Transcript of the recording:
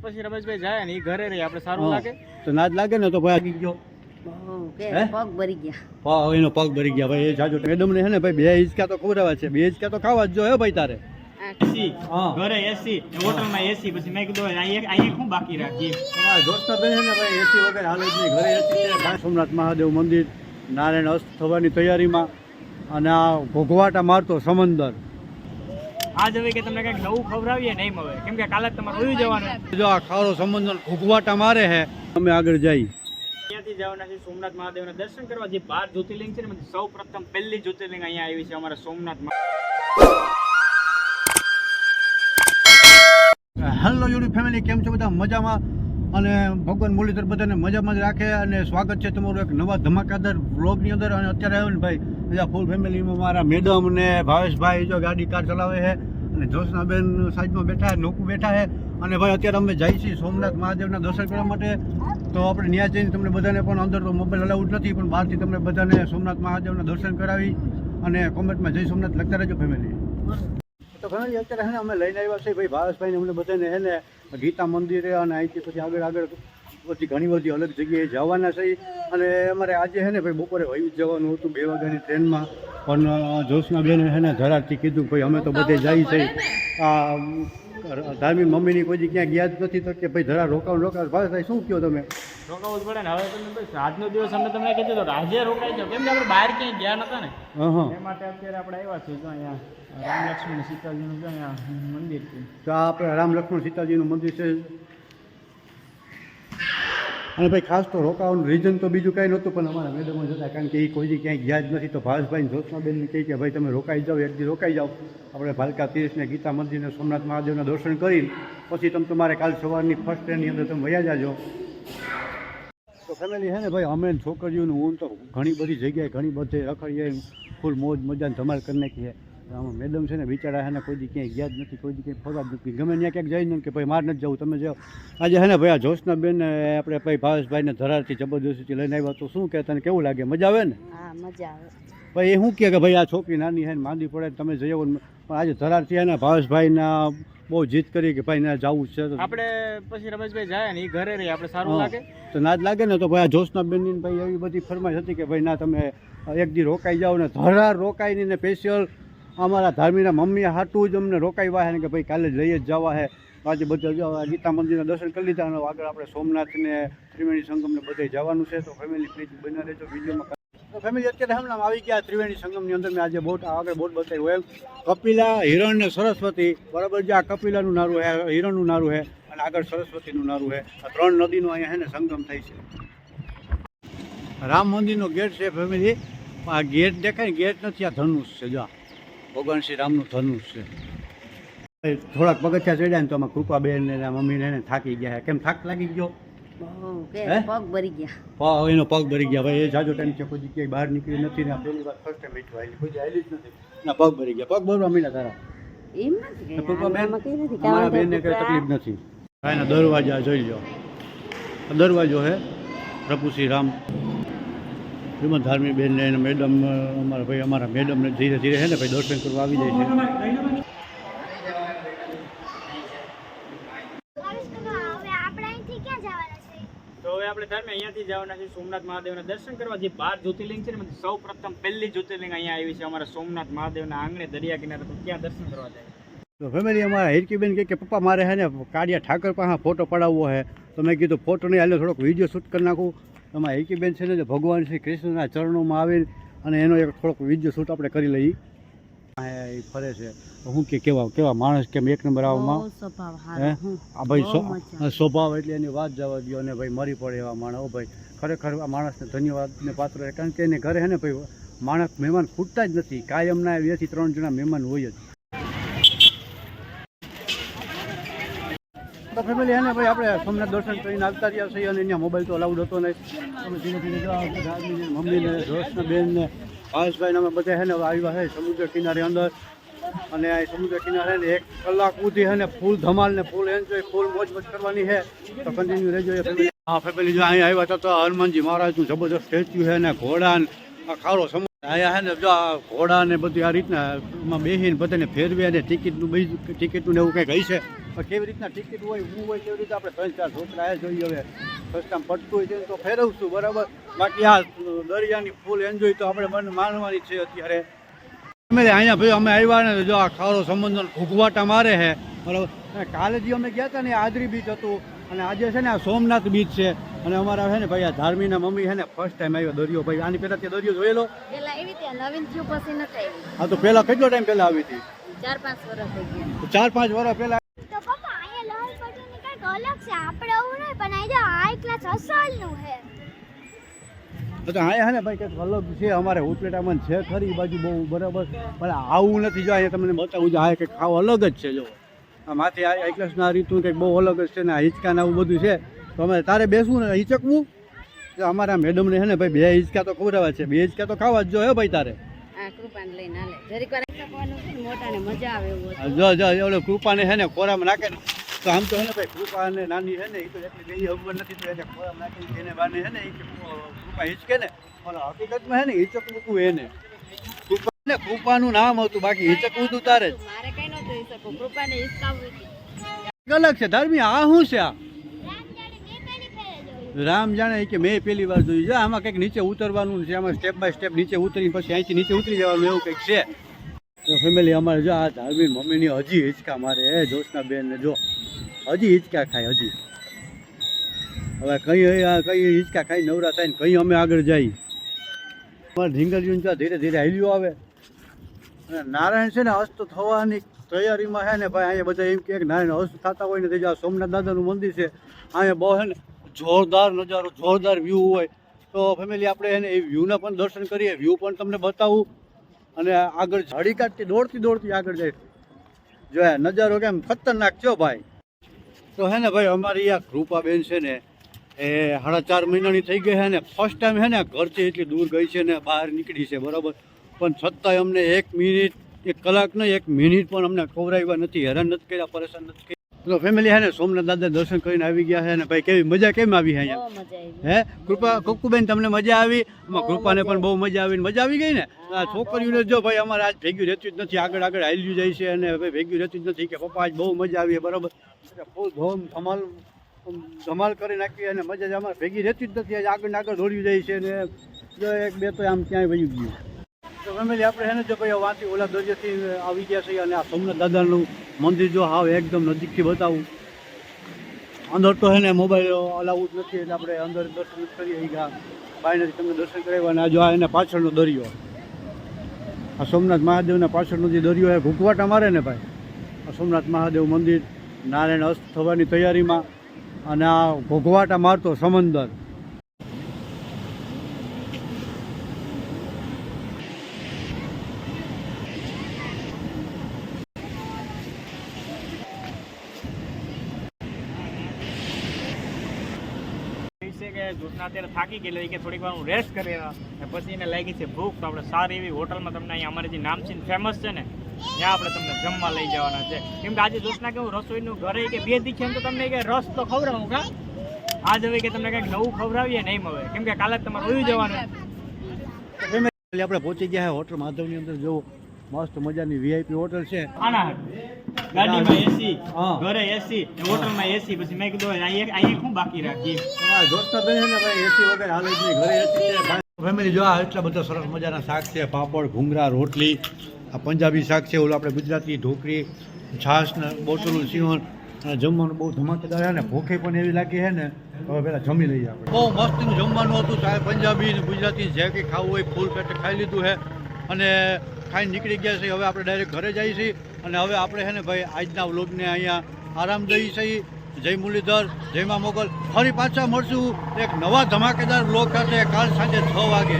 પછી રમેશભાઈ જાય ને એ ઘરે રહી આપણે સારું લાગે તો ના જ લાગે ને તો ભાઈ ગયો પગ ભરી ગયા એનો પગ ભરી ગયા ભાઈ. એ જાજો મેડમ ને હે ને ભાઈ 2 હિંચકા તો ખવડાવવા છે, 2 હિંચકા તો ખાવા જ જો હે ભાઈ તારે. એસી ઘરે એસી હોટલમાં એસી પછી મેં કીધું અહીંયા શું બાકી રાખીએ. તમારા દોસ્તના બેન છે ને ભાઈ એસી વગર હાલે જ નહીં. ઘરે એસી છે. સોમનાથ મહાદેવ મંદિર નારાયણ અસ્ત થવાની તૈયારીમાં અને આ ઘોઘવાટા મારતો સમંદર. આજ હવે કે તમને કંઈક નવું ખવડાવીએ નહીં મળે કેમ કે કાલે તમારે ઉઈ જવાનું. જો આ ખારો સમંદર ઘોઘવાટા મારે છે. અમે આગળ જઈ અહીંયાથી જવાના છે સોમનાથ મહાદેવના દર્શન કરવા. જે 12 જ્યોતિર્લિંગ છે ને સૌ પ્રથમ પહેલી જ્યોતિર્લિંગ અહીંયા આવી છે અમારા સોમનાથમાં. હેલો યુટ્યુબ ફેમિલી, કેમ છો બધા? મજામાં. અને ભગવાન મુરલીધર બધાને મજામાં જ રાખે. અને સ્વાગત છે તમારું એક નવા ધમાકાદાર વ્લોગની અંદર. અને અત્યારે આવ્યો ને ભાઈ બધા ફૂલ ફેમિલીમાં મારા મેડમ ને ભાવેશભાઈ જો ગાડી કાર ચલાવે છે અને જોશનાબેન સાઈડમાં બેઠા છે, નોકુ બેઠા છે. અને ભાઈ અત્યારે અમે જઈએ છીએ સોમનાથ મહાદેવના દર્શન કરવા માટે. તો આપણે ત્યાં જઈને તમને બધાને પણ અંદર તો મોબાઈલ અલાઉડ નથી, પણ બહારથી તમને બધાને સોમનાથ મહાદેવના દર્શન કરાવી અને કોમેન્ટમાં જય સોમનાથ લખતા રહેજો ફેમિલી. તો ફેમિલી અત્યારે હે અમે લઈને આવ્યા છે ભાઈ ભાવેશભાઈને અમને બધાને હે ને ગીતા મંદિરે અને અહીંથી પછી આગળ પછી ઘણી બધી અલગ જગ્યાએ જવાના છે. અને અમારે આજે છે ને ભાઈ બપોરે વહી જવાનું હતું 2 વાગ્યાની ટ્રેનમાં, પણ જોશનાબેન છે ને ધરારથી કીધું ભાઈ અમે તો બધે જઈએ છીએ. આ ધાર્મિક મમ્મીની કોઈ ક્યાં ગયા જ નથી તો કે ભાઈ ધરા રોકાવ ભાવેશભાઈ શું કહો તમે? રોકાવું જ પડે ને. હવે તમે આજનો દિવસ અમે તમને કીધું તો આજે રોકાઈ જાવ કેમ કે આપણે બહાર ક્યાંય ગયા નતા ને એ માટે અત્યારે આપણે આવ્યા છીએ. તો અહીંયા રામ લક્ષ્મણ સીતાજીનું જો અહીંયા મંદિર છે. તો આ આપણે રામ લક્ષ્મણ સીતાજીનું મંદિર છે. અને ભાઈ ખાસ તો રોકાવાનું રીઝન તો બીજું કાંઈ નહોતું, પણ અમારા મેડમો જતા કારણ કે એ કોઈ ક્યાંય ગયા જ નથી. તો ભાવેશભાઈ જોશનાબેનને કહે કે ભાઈ તમે રોકાઈ જાઓ, એક દી રોકાઈ જાઓ. આપણે ભાલકા તીર્થને ગીતા મંદિરને સોમનાથ મહાદેવના દર્શન કરીને પછી તમે તમારે કાલ સવારની ફર્સ્ટ ટ્રેનની અંદર તમે વયા જાજો. તો ફેમિલી છે ને ભાઈ અમે છોકરીઓનું હું તો ઘણી બધી જગ્યાએ ઘણી બધે રખડીએ, ફૂલ મોજ મજાને ધમાલ કરી નાખીએ. આમાં મેડમ છે ને બિચારા છે ને કોઈ દી ક્યાંય ગયા જ નથી, કોઈ દી ક્યાંય ફરવા જ નથી. ગમે ત્યાં ક્યાંક જઈને કે ભાઈ મારે નથી જવું, તમે જાઓ. આજે છે ને ભાઈ આ જોશનાબેન આપણે ભાઈ ભાવેશભાઈને ધરારથી જબરદસ્તી લઈને આવ્યા. તો શું કહે તને કેવું લાગે? મજા આવે ને? હા મજા આવે. ભાઈ એ શું કહે કે ભાઈ આ છોકરી નાની છે ને માંદી પડે તમે જઈ આવો. પણ આજે ધરારથી ને ભાવેશભાઈના બહુ જીત કરી કે ભાઈ ના જવું છે. આપણે પછી રમેશભાઈ જાય ને એ ઘરે રહી આપણે સારું લાગે તો ના જ લાગે ને. તો ભાઈ આ જોશનાબેનની ભાઈ એવી બધી ફરમાઈશ હતી કે ભાઈ ના તમે એક દી રોકાઈ જાઓ ને ધરાર રોકાઈને ને સ્પેશિયલ અમારા ધાર્મિકના મમ્મી હાટું જ અમને રોકાવ્યા છે ને કે ભાઈ કાલે જ લઈ જ જવા છે. આજે બધા ગીતા મંદિરના દર્શન કરી લીધા અને આગળ આપણે સોમનાથ ને ત્રિવેણી સંગમને બધે જવાનું છે. તો ફેમિલી પ્લીઝ બના રહેજો વિડીયોમાં. તો ફેમિલી અત્યારે હમણાં આવી ગયા ત્રિવેણી સંગમની અંદર. મેં આજે બોટ આગળ બોટ બતાવ્યું એમ કપિલા, હિરણ ને સરસ્વતી. બરાબર છે, આ કપિલાનું નારું છે, હિરણનું નારું છે અને આગળ સરસ્વતીનું નારું છે. આ 3 નદીનો અહીંયા છે ને સંગમ થાય છે. રામ મંદિરનો ગેટ છે ફેમિલી. આ ગેટ દેખાય ને ગેટ નથી, આ ધનુષ છે. જો ભગવાન શ્રી રામનું ધનુષ છે. થોડાક પગથિયા ચડ્યા ને તો આમાં કૃપાબેન ને મમ્મીને થાકી ગયા. કેમ થાક લાગી ગયો? પગ ભરી ગયા. એનો પગ ભરી ગયા ભાઈ. એ જાજો ટાઈમ છે કોઈ ક્યાંય બહાર નીકળી નથી ને પહેલી વાર ફર્સ્ટ ટાઈમ મીઠું આવી કોઈ આવેલી જ નથી ના પગ ભરી ગયા. પગ ભરવા મીના તારા એમ નથી કૃપાબેન મારા બેનને કઈ તકલીફ નથી. એના દરવાજા જોઈ લો. દરવાજો હે પ્રભુ શ્રી રામ. એમાં ધાર્મિક બેન ને મેડમ અમારા ભાઈ અમારા મેડમને ધીરે ધીરે છે ને ભાઈ દર્શન કરવા આવી જાય છે. તો હવે આપણે ધર્મે અહીંયાથી જવાના છે સોમનાથ મહાદેવના દર્શન કરવા. જે 12 જ્યોતિર્લિંગ છે ને સૌ પ્રથમ પહેલી જ્યોતિર્લિંગ અહીંયા આવી છે અમારા સોમનાથ મહાદેવના આંગણે દરિયા કિનારે. તો ક્યાં દર્શન કરવા જાય? તો ફેમિલી અમારા હિરકીબેન કહે કે પપ્પા મારે છે ને કાળિયા ઠાકર પાસે ફોટો પડાવવો છે. તો મેં કીધું ફોટો નહીં હાલે થોડોક વિડીયો શૂટ કરી નાખું. એમાં હિરકીબેન છે ને ભગવાન શ્રી કૃષ્ણના ચરણોમાં આવી અને એનો એક થોડોક વિડીયો શૂટ આપણે કરી લઈએ. એ ફરે છે હું કે કેવા માણસ કેમ એક નંબર આવવામાં આ ભાઈ સ્વભાવ એટલે એની વાત જવા દો. અને ભાઈ મરી પડે એવા માણસ. ભાઈ ખરેખર આ માણસને ધન્યવાદને પાત્ર છે કારણ કે એને ઘરે છે ને ભાઈ માણસ મહેમાન ખૂટતા જ નથી. કાયમના 2 થી 3 જણા મહેમાન હોય જ. તો ફેમિલી હે ને ભાઈ આપણે સોમનાથ દર્શન કરીને આવતા રહ્યા છીએ અને અહીંયા મોબાઈલ તો અલાઉડ હતો નહીં. અમે ધીરે ધીરે મમ્મીને જોશનાબેન ને ભાવેશભાઈને અમે બધા છે ને આવ્યા છે સમુદ્ર કિનારે અંદર. અને આ સમુદ્ર કિનારે ને 1 કલાક સુધી છે ને ફૂલ ધમાલ ને ફૂલ એન્જોય ફૂલ મોજ કરવાની છે. તો કન્ટિન્યુ રહેજો. હા ફેમિલી જો અહીંયા આવ્યા તો હનુમાનજી મહારાજનું જબરદસ્ત સ્ટેચ્યુ છે ને ઘોડા આ ખારો સમુદ્ર અહીંયા છે ને જો આ ઘોડા ને બધી આ રીતના બેસીને બધાને ફેરવે અને ટિકિટનું ને એવું કંઈક હશે. પણ કેવી રીતના ટિકિટ હોય હું હોય કેવી રીતે આપણે 3-4 છોકરા જોઈએ હવે રસ્તામાં પડતું હોય તો ફેરવશું બરાબર. બાકી આ દરિયાની ફૂલ એન્જોય તો આપણે મને માનવાની છે અત્યારે. અહીંયા ભાઈ અમે આવ્યા ને જો આ ખારો સમુદ્ર ઘૂઘવાટા મારે છે બરાબર. કાલે જે અમે ગયા હતા ને આદરી બીચ હતું અને આજે છે ને આ સોમનાથ બીચ છે. અને અમારા છે ને ભાઈ આ ધાર્મીના મમ્મી છે ને ફર્સ્ટ ટાઈમ આવ્યો દરિયો ભાઈ. આની પહેલા તે દરિયો જોયેલો? પેલા એવી ત્યાં નવીન થયું પછી નથી આવી. હા તો પહેલા કેટલો ટાઈમ પહેલા આવી હતી? 4-5 વર્ષ થઈ ગયા. 4-5 વર્ષ પહેલા. તો પપ્પા અહીંયા લહર પટોની કંઈક અલગ છે. આપણે એવું નહીં પણ અહીંયા હાઈ ક્લાસ અસલનું છે. તો અહીંયા છે ને ભાઈ કંઈક અલગ છે. અમારે ઉપલેટામાં છે ખરી બાજુ બહુ બરાબર પણ આવું નથી. જો અહીંયા તમને બતાવું છે આ કંઈક ખાવ અલગ જ છે. જો આ માથે હાઈ ક્લાસના રીતું કંઈક બહુ અલગ જ છે ને હિંચકાને આવું બધું છે. તો અમે તારે બેસવું ને હિંચકવું? અમારા મેડમને છે ને ભાઈ 2 હિંચકા તો ખવડાવવા છે, 2 હિંચકા તો ખાવા જ જો હે ભાઈ તારે. આ કૃપાને લઈને હાલે જરીક વાર ખાવાનું છે ને મોટાને મજા આવે એવું હતું. જો ઓલો કૃપાને છે ને ખોરામાં નાખે ને તો આમ તો છે ને ભાઈ કૃપાને નાની છે ને એ તો એટલી ગઈ ખબર નથી તો એને ખોરામાં નાખી એને બાને છે ને એ કૃપા હિંચકે ને ઓલા હકીકતમાં છે ને હિંચકવું તું એને કૃપાનું નામ હતું બાકી હિંચકવું તું તારે જ. મારે કઈ નતું થઈ શકું કૃપાને હિસકાવવું હતું. અલગ છે ધાર્મી. આ શું છે? આ રામ જાણે મેં પહેલી ફેરે જોયું. રામ જાણે કે મેં પહેલી વાર જોયું છે. આમાં કંઈક નીચે ઉતરવાનું છે. આમાં સ્ટેપ બાય સ્ટેપ નીચે ઉતરી પછી અહીંથી નીચે ઉતરી જવાનું એવું કંઈક છે. તો ફેમિલી અમારે જો આ ધાર્મિક મમ્મીની હજી હિંચકા મારે હે જોશના બેન ને જો હજી હિંચકા ખાય હજી. હવે કઈ હિંચકા ખાઈ નવરા થાય ને કઈ અમે આગળ જઈએ. અમારે ઢીંગલીયું ત્યાં ધીરે ધીરે હાલ્યું આવે અને નારાયણ છે ને અસ્ત થવાની તૈયારીમાં છે ને ભાઈ. અહીંયા બધા એમ કે નારાયણ અસ્ત થતા હોય ને તે સોમનાથ દાદાનું મંદિર છે. અહીંયા બહુ છે ને જોરદાર નજારો જોરદાર વ્યૂ હોય. તો ફેમિલી આપણે એને એ વ્યૂના પણ દર્શન કરીએ. વ્યૂ પણ તમને બતાવું અને આગળ ઝાડી કાઢતી દોડતી આગળ જાય. જો નજારો કેમ ખતરનાક છો ભાઈ. તો હે ને ભાઈ અમારી આ કૃપાબેન છે ને એ 4.5 મહિનાની થઈ ગઈ છે ને ફર્સ્ટ ટાઈમ છે ને ઘરથી એટલી દૂર ગઈ છે ને બહાર નીકળી છે બરાબર. પણ છતાંય અમને 1 મિનિટ 1 કલાક નહીં 1 મિનિટ પણ અમને ખવડાવ્યા નથી, હેરાન નથી કર્યા, પરેશાન નથી કર્યા. તો ફેમિલી હે ને સોમનાથ દાદા દર્શન કરીને આવી ગયા છે ને ભાઈ કેવી મજા કેમ આવી છે અહીંયા? બહુ મજા આવી. હે કૃપા કુકુબેન તમને મજા આવી? કૃપાને પણ બહુ મજા આવી ગઈ ને. આ છોકરીઓને જો ભાઈ અમારે આજ ભેગ્યું રહેતું જ નથી. આગળ હાલ્યું જાય છે અને ભાઈ ભેગ્યું રહેતું જ નથી કે પપ્પા આજ બહુ મજા આવી બરાબર. ફૂલ ધમાલ કરી નાખી અને મજા અમારે ભેગી રહેતી જ નથી. આગળ દોડ્યું જાય છે અને જો 1-2 તો આમ ક્યાંય વયું ગયું. તો ફેમિલી આપણે છે ને જો ભાઈ વાંચી ઓલા દરિયાથી આવી ગયા છીએ અને આ સોમનાથ દાદાનું મંદિર જો હાવ એકદમ નજીકથી બતાવું. અંદર તો છે ને મોબાઈલ અલાઉડ નથી એટલે આપણે અંદર દર્શન કરીએ ગયા બહારથી તમને દર્શન કરાવ્યા. અને આ જો આ એના પાછળનો દરિયો આ સોમનાથ મહાદેવના પાછળનો જે દરિયો એ ઘૂઘવાટા મારે ને ભાઈ આ સોમનાથ મહાદેવ મંદિર નારાયણ અસ્ત થવાની તૈયારીમાં અને આ ઘૂઘવાટા મારતો સમંદર. જોશના અત્યારે થાકી ગયેલો કે થોડીક વાર હું રેસ્ટ કરી પછી એને લાગી છે ભૂખ. તો આપણે સારી એવી હોટલમાં તમને અહીંયા અમારે જે નામચીન ફેમસ છે ને ત્યાં આપણે તમને જમવા લઈ જવાના છે. કેમ કે આજે જોશના કે હું રસોઈનું ઘરે કે 2 દી છે તો તમને કે રસ તો ખવડાવું કા આજ હવે કે તમને કંઈક નવું ખવડાવીએ નહીં હવે કેમ કે કાલે તમારે હોઈ જવાનું. આપણે પહોંચી ગયા હોટલ માધવની અંદર જો મસ્ત મજાની વીઆઈપી હોટલ છે. ગાડીમાં એસી ઘરે એસી હોટલમાં એસી પછી મેં કીધું અહીંયા શું બાકી રાખીએ. જોશના બેન ને ભાઈ એસી વગર હાલે જ નહીં. ઘરે એસી છે. ફેમિલી જો આ એટલા બધા સરસ મજાના શાક છે પાપડ ભૂંગળા રોટલી આ પંજાબી શાક છે ઓલું આપણે ગુજરાતી ઢોકળી છાશ ને બોટલું સિંહણ અને જમવાનું બહુ ધમાકેદાર છે ને ભૂખે પણ એવી લાગી છે ને હવે પહેલાં જમી લઈએ આપણે. બહુ મસ્તીનું જમવાનું હતું. ચાહે પંજાબી ને ગુજરાતી જે કંઈ ખાવું હોય ફૂલ પેટે ખાઈ લીધું છે અને ખાઈને નીકળી ગયા છે. હવે આપણે ડાયરેક્ટ ઘરે જઈએ છીએ અને હવે આપણે છે ને ભાઈ આજના વ્લોગને અહીંયા આરામ દઈએ છીએ. જય મુરલીધર, જય મા મોગલ. ફરી પાછા મળશું એક નવા ધમાકેદાર વ્લોગ સાથે કાલ સાંજે 6 વાગે.